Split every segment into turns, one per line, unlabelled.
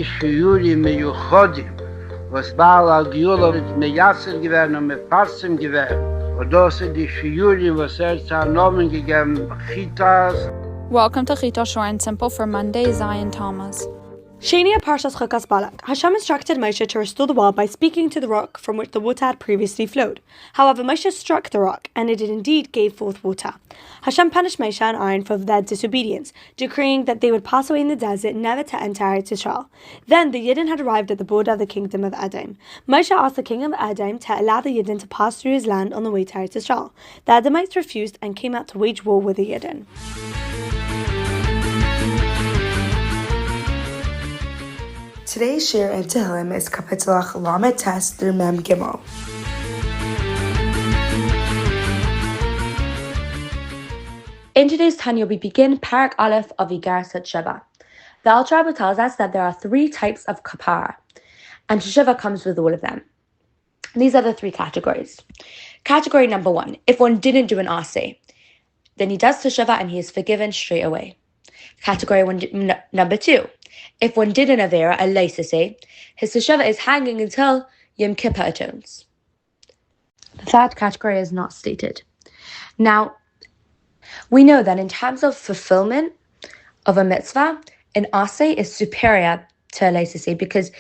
die Shiuri meyuchodim, was Balak mit Meyasser gewähren und mit Parshas gewähren. Und das sind die Shiuri, was zu Namen gegeben, Chukas.
Welcome to Chita Short and Simple for Monday, Zayin, Tammuz.
Shania Parshas Chukas Balak. Hashem instructed Moshe to restore the wall by speaking to the rock from which the water had previously flowed. However, Moshe struck the rock, and it indeed gave forth water. Hashem punished Moshe and Aaron for their disobedience, decreeing that they would pass away in the desert, never to enter Eretz Yisrael. Then the Yidden had arrived at the border of the kingdom of Edom. Moshe asked the king of Edom to allow the Yidden to pass through his land on the way to Eretz Yisrael. The Edomites refused and came out to wage war with the Yidden.
Today's shir in Tehillim is Kapitlach Lamed Tes through Mem Gimel.
In today's Tanya, we begin Parak Aleph of Igaras Sheva. The Alter Rebbe tells us that there are 3 types of kapara, and Sheva comes with all of them. These are the 3 categories. Category number 1, if one didn't do an aseh, then he does Teshuvah and he is forgiven straight away. Category number 2, if one did an avera, a leisase, his teshuvah is hanging until Yom Kippur atones. The 3rd category is not stated. Now, we know that in terms of fulfillment of a mitzvah, an aseh is superior to a leisase because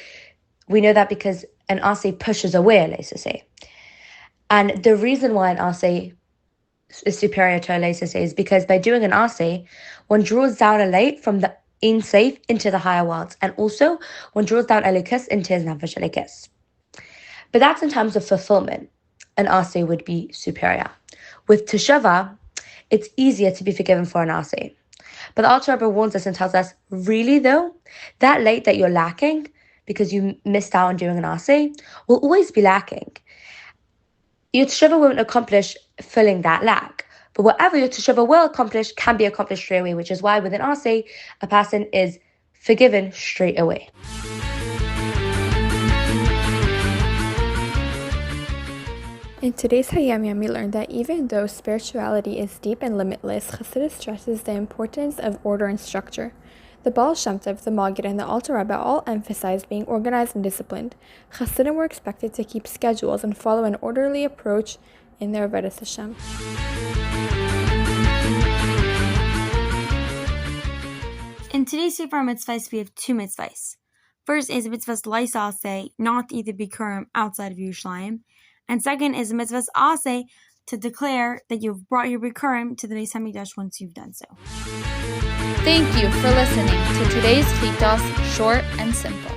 we know that because an aseh pushes away a leisase. And the reason why an aseh is superior to a leisase is because by doing an aseh, one draws down a light from the Ein Sof into the higher worlds, and also one draws down Elikus into his Nefesh Elikus. But that's in terms of fulfillment. An aseh would be superior. With Teshuvah, it's easier to be forgiven for an aseh. But the Alter Rebbe warns us and tells us, really though, that light that you're lacking because you missed out on doing an aseh will always be lacking. Your Teshuvah won't accomplish filling that lack. But whatever your teshuvah will accomplish can be accomplished straight away, which is why with an aseh, a person is forgiven straight away.
In today's Hayam we learned that even though spirituality is deep and limitless, Chassidus stresses the importance of order and structure. The Baal Shem Tov, the Maggid, and the Alter Rebbe all emphasized being organized and disciplined. Chassidim were expected to keep schedules and follow an orderly approach in their Avodas Hashem.
In today's Sefer Mitzvahs, we have 2 mitzvahs. First is mitzvahs Laisa Aseh, not to eat the Bikurim outside of Yerushalayim. And second is mitzvahs Aseh, to declare that you've brought your Bikurim to the Beis HaMikdash once you've done so.
Thank you for listening to today's Chitas Short and Simple.